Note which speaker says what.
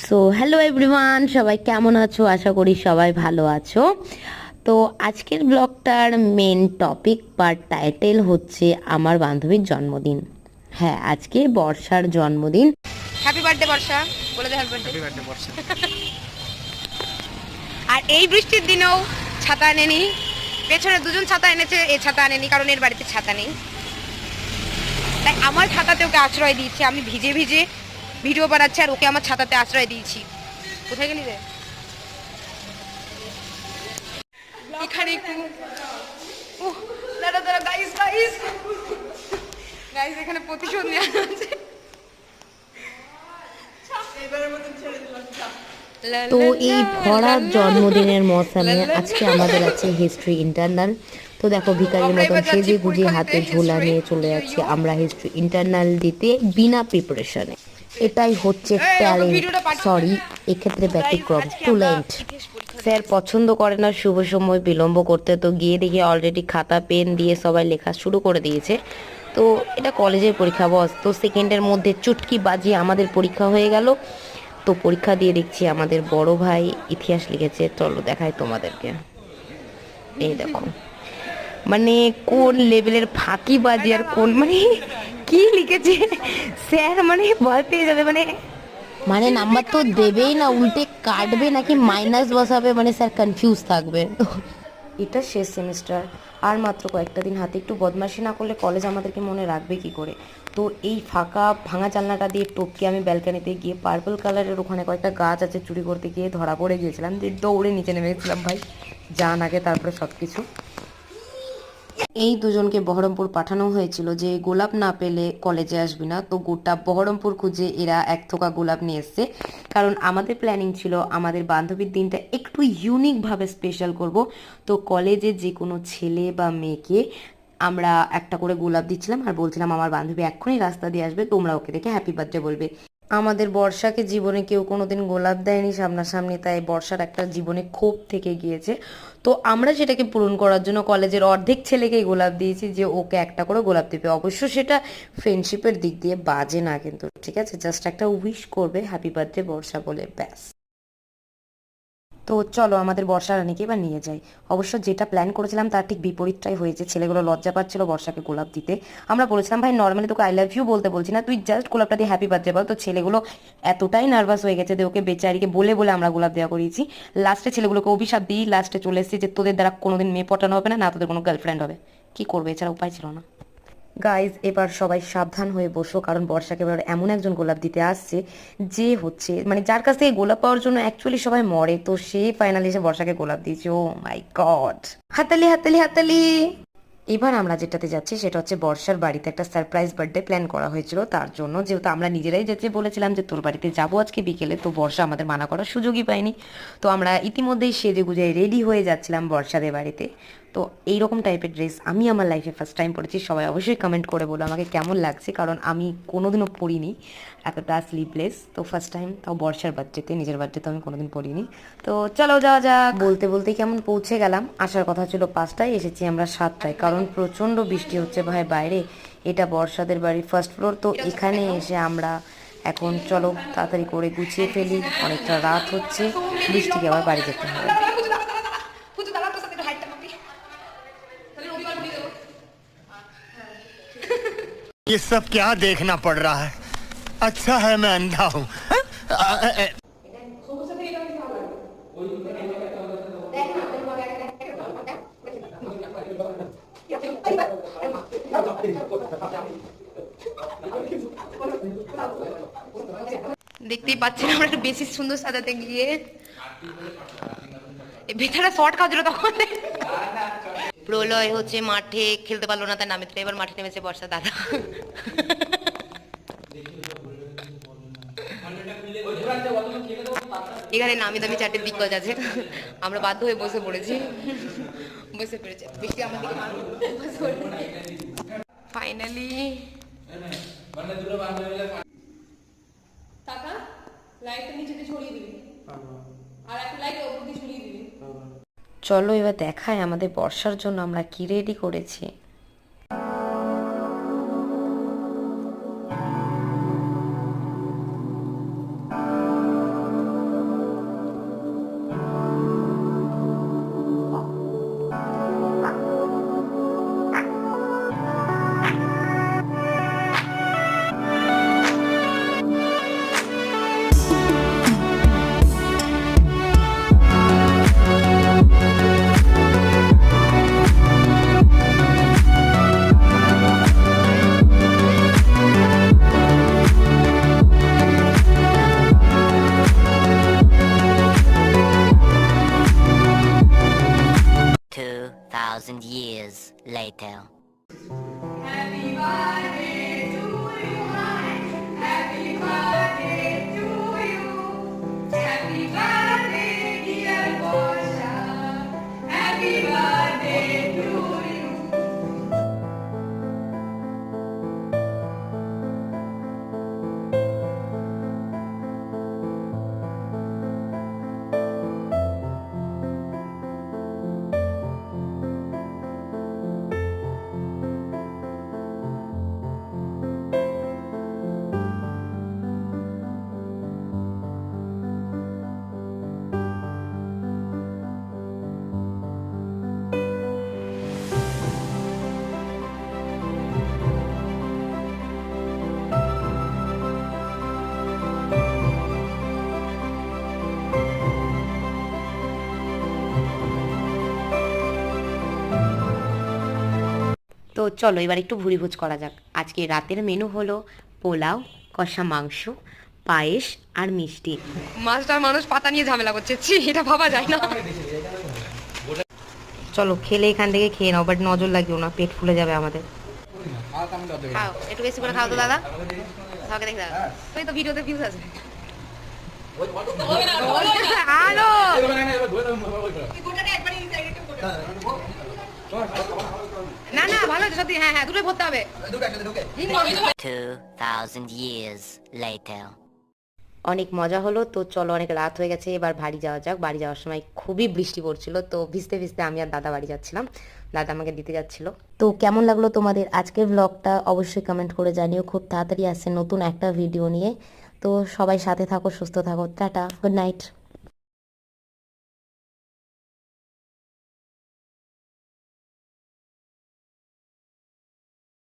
Speaker 1: So hello everyone, সবাই কেমন আছো? আশা করি সবাই ভালো আছো। তো আজকের ব্লগটার মেন টপিক বা টাইটেল হচ্ছে আমার বান্ধবীর জন্মদিন। হ্যাঁ, আজকে বর্ষার জন্মদিন।
Speaker 2: হ্যাপি বার্থডে বর্ষা, বলে দে হ্যাপি
Speaker 3: হ্যাপি
Speaker 2: বার্থডে।
Speaker 3: বার্থডে বর্ষা।
Speaker 2: আর এই বৃষ্টির দিনেও ছাতা আনেনি। পেছনে দুজন ছাতা এনেছে, এ ছাতা আনেনি কারণ এর বাড়িতে ছাতা নেই। তাই আমার ছাতাতে ওকে আশ্রয় দিয়েছি। আমি ভিজে ভিজে ভিডিও বানাচ্ছি আর ওকে আমার ছাতাতে আশ্রয় দিয়েছি। কোথায় গেলি রে? এখানে একটু দাঁড়া দাঁড়া, গাইস গাইস গাইস, এখানে প্রতিশোধ নেওয়া আছে।
Speaker 1: তো এই ভরা জন্মদিনের মৌসুমে আজকে আমাদের আছে হিস্ট্রি ইন্টারনাল। তো দেখো, ভিখারির
Speaker 2: আমরা
Speaker 1: মতন
Speaker 2: এবার যাচ্ছি
Speaker 1: সেজে গুজে
Speaker 2: পরীক্ষা
Speaker 1: হাতে
Speaker 2: দিতে
Speaker 1: ঝোলা
Speaker 2: history।
Speaker 1: নিয়ে চলে যাচ্ছি আমরা হিস্ট্রি ইন্টারনাল দিতে বিনা প্রিপারেশনে। এটাই হচ্ছে ট্যালেন্ট, সরি এক্ষেত্রে ব্যতিক্রম, টুলেন্ট। স্যার পছন্দ করে না শুভ সময় বিলম্ব করতে, তো গিয়ে দেখি অলরেডি খাতা পেন দিয়ে সবাই লেখা শুরু করে দিয়েছে। তো এটা কলেজের পরীক্ষা বস, তো সেকেন্ডের মধ্যে চুটকি বাজিয়ে আমাদের পরীক্ষা হয়ে গেল। তো পরীক্ষা দিয়ে দেখছি আমাদের বড় ভাই ইতিহাস লিখেছে, চলো দেখাই তোমাদেরকে। এই দেখো, মানে কোন লেভেলের ফাঁকিবাজি আর কোন মানে কি লিখেছে স্যার, মানে ভয় পেয়ে যাবে। মানে মানে নাম্বার তো দেবেই না, উল্টে কাটবে নাকি মাইনাস বসাবে, মানে স্যার কনফিউজ থাকবে। তো এটা শেষ সেমিস্টার, আর মাত্র কয়েকটা দিন হাতে, একটু বদমাশি না করলে কলেজ আমাদেরকে মনে রাখবে কি করে। তো এই ফাঁকা ভাঙা জানলাটা দিয়ে টপকে আমি ব্যালকানিতে গিয়ে পার্পল কালারের ওখানে কয়েকটা গাছ আছে চুরি করতে গিয়ে ধরা পড়ে গিয়েছিলাম, যে দৌড়ে নিচে নেমে গেছিলাম ভাই, যান আগে তারপরে সব কিছু। এই দুজনকে বহরমপুর পাঠানো হয়েছিল যে গোলাপ না পেলে কলেজে আসবি না, তো গোটা বহরমপুর খুঁজে এরা এক থোকা গোলাপ নিয়ে এসছে। কারণ আমাদের প্ল্যানিং ছিল আমাদের বান্ধবীর দিনটা একটু ইউনিকভাবে স্পেশাল করব। তো কলেজে যে কোনো ছেলে বা মেয়েকে আমরা একটা করে গোলাপ দিচ্ছিলাম আর বলছিলাম আমার বান্ধবী এক্ষুনি রাস্তা দিয়ে আসবে, তোমরা ওকে দেখে হ্যাপি বার্থডে বলবে। আমাদের বর্ষাকে জীবনে কেউ কোনোদিন গোলাপ দেয়নি সামনাসামনি, তাই বর্ষার একটা জীবনে ক্ষোভ থেকে গিয়েছে। তো আমরা সেটাকে পূরণ করার জন্য কলেজের অর্ধেক ছেলেকেই গোলাপ দিয়েছি যে ওকে একটা করে গোলাপ দিবে। অবশ্য সেটা ফ্রেন্ডশিপের দিক দিয়ে বাজে না কিন্তু, ঠিক আছে, জাস্ট একটা উইশ করবে হ্যাপি বার্থডে বর্ষা বলে, ব্যাস। তো চলো আমাদের বর্ষা রানীকে এবার নিয়ে যাই। অবশ্য যেটা প্ল্যান করেছিলাম তার ঠিক বিপরীতটাই হয়েছে, ছেলেগুলো লজ্জা পাচ্ছিল বর্ষাকে গোলাপ দিতে। আমরা বলেছিলাম ভাই নর্মালি তোকে আই লাভ ইউ বলতে বলছি না, তুই জাস্ট গোলাপটা দিয়ে হ্যাপি বার্থডে বল। তো ছেলেগুলো এতটাই নার্ভাস হয়ে গেছে যে ওকে বেচারিকে বলে বলে আমরা গোলাপ দেওয়া করিয়েছি। লাস্টে ছেলেগুলোকে অভিশাপ দিই লাস্টে চলে এসেছি যে তোদের দ্বারা কোনোদিন মেয়ে পটানো হবে না, না তোদের কোনো গার্লফ্রেন্ড হবে। কি করবে, এছাড়া উপায় ছিল না। গাইজ এবার সবাই সাবধান হয়ে বসো, কারণ বর্ষাকে এবার এমন একজন গোলাপ দিতে আসছে যে হচ্ছে মানে যার কাছ থেকে গোলাপ পাওয়ার জন্য অ্যাকচুয়ালি সবাই মরে, তো সে ফাইনালি এসে বর্ষাকে গোলাপ দিয়েছে। ও মাই গড, হাতালি হাতালি হাতালি। এবার আমরা যেটাতে যাচ্ছি সেটা হচ্ছে বর্ষার বাড়িতে একটা সারপ্রাইজ বার্থডে প্ল্যান করা হয়েছিল তার জন্য, যেহেতু আমরা নিজেরাই যেতে বলেছিলাম যে তোর বাড়িতে যাবো আজকে বিকেলে, তো বর্ষা আমাদের মানা করার সুযোগই পায়নি। তো আমরা ইতিমধ্যেই সেজে গুজে রেডি হয়ে যাচ্ছিলাম বর্ষাদের বাড়িতে। তো এইরকম টাইপের ড্রেস আমি আমার লাইফে ফার্স্ট টাইম পরেছি, সবাই অবশ্যই কমেন্ট করে বলো আমাকে কেমন লাগছে, কারণ আমি কোনোদিনও পরিনি এতটা স্লিভলেস। তো ফার্স্ট টাইম, তাও বর্ষার বার্থডেতে, নিজের বার্থডে তো আমি কোনোদিন পরিনি। তো চলো যাওয়া যাক। বলতে বলতে কেমন পৌঁছে গেলাম, আসার কথা ছিল 5টায়, এসেছি আমরা 7টায়, কারণ প্রচণ্ড বৃষ্টি হচ্ছে ভাই বাইরে। এটা বর্ষাদের বাড়ির ফার্স্ট ফ্লোর, তো এখানে এসে আমরা এখন চলো তাড়াতাড়ি করে গুছিয়ে ফেলি, অনেকটা রাত হচ্ছে, বৃষ্টিকে আবার বাড়ি যেতে হবে।
Speaker 3: ये सब क्या देखना पड़ रहा है? अच्छा है मैं अंधा हूँ।
Speaker 2: দেখতেই পাচ্ছেন আমরা একটু বেশি সুন্দর সাজাতে গিয়ে ভেতরে শর্ট খাওয়াচ্ছিল তখন। প্রলয় হচ্ছে মাঠে খেলতে পারলো না, তাই নামে এবার মাঠে নেমেছে বর্ষা দাদা। এখানে নামি দামি চারটে দিগ্গজ আছে, আমরা বাধ্য হয়ে বসে পড়েছি, বসে পড়েছে বৃষ্টি আমার দিকে ফাইনালি। টাকা লাইটটা নিচে দিয়ে ছড়িয়ে দিবি আর একটা লাইট ওপর দিয়ে ছড়িয়ে দিবি।
Speaker 1: চলো এবার দেখায় আমাদের বর্ষার জন্য আমরা কি রেডি করেছি।
Speaker 4: 2,000 years later.
Speaker 1: তো চলো এবার একটু ভুড়িভোজ করা যাক। আজকে রাতের মেনু হলো পোলাও, কষা মাংস, পায়েস আর মিষ্টি।
Speaker 2: মাছটার মানুষ পাতা নিয়ে ঝামেলা করছে, ছি, এটা ভাবা যায় না।
Speaker 1: চলো খেলে এখান থেকে খেয়ে নাও, বাট নজর লাগিও না, পেট ফুলে যাবে আমাদের।
Speaker 2: খাও, একটু বেশি করে খাও তো দাদা, সবাইকে দেখে দাদা, ওই তো ভিডিওতে ভিউজ আছে। হ্যালো, না না ভালো আছে সত্যি, হ্যাঁ হ্যাঁ দুটোই ভরতে হবে।
Speaker 4: 2,000 years later.
Speaker 1: অনেক মজা হলো। তো চলো অনেক রাত হয়ে গেছে, এবার বাড়ি যাওয়া যাক। বাড়ি যাওয়ার সময় খুবই বৃষ্টি পড়ছিল, তো ভিজতে ভিজতে আমি আর দাদা বাড়ি যাচ্ছিলাম, দাদা আমাকে দিতে যাচ্ছিল। তো কেমন লাগলো তোমাদের আজকের ব্লগটা অবশ্যই কমেন্ট করে জানিও। খুব তাড়াতাড়ি আসছে নতুন একটা ভিডিও নিয়ে। তো সবাই সাথে থাকো, সুস্থ থাকো, টাটা, গুড নাইট।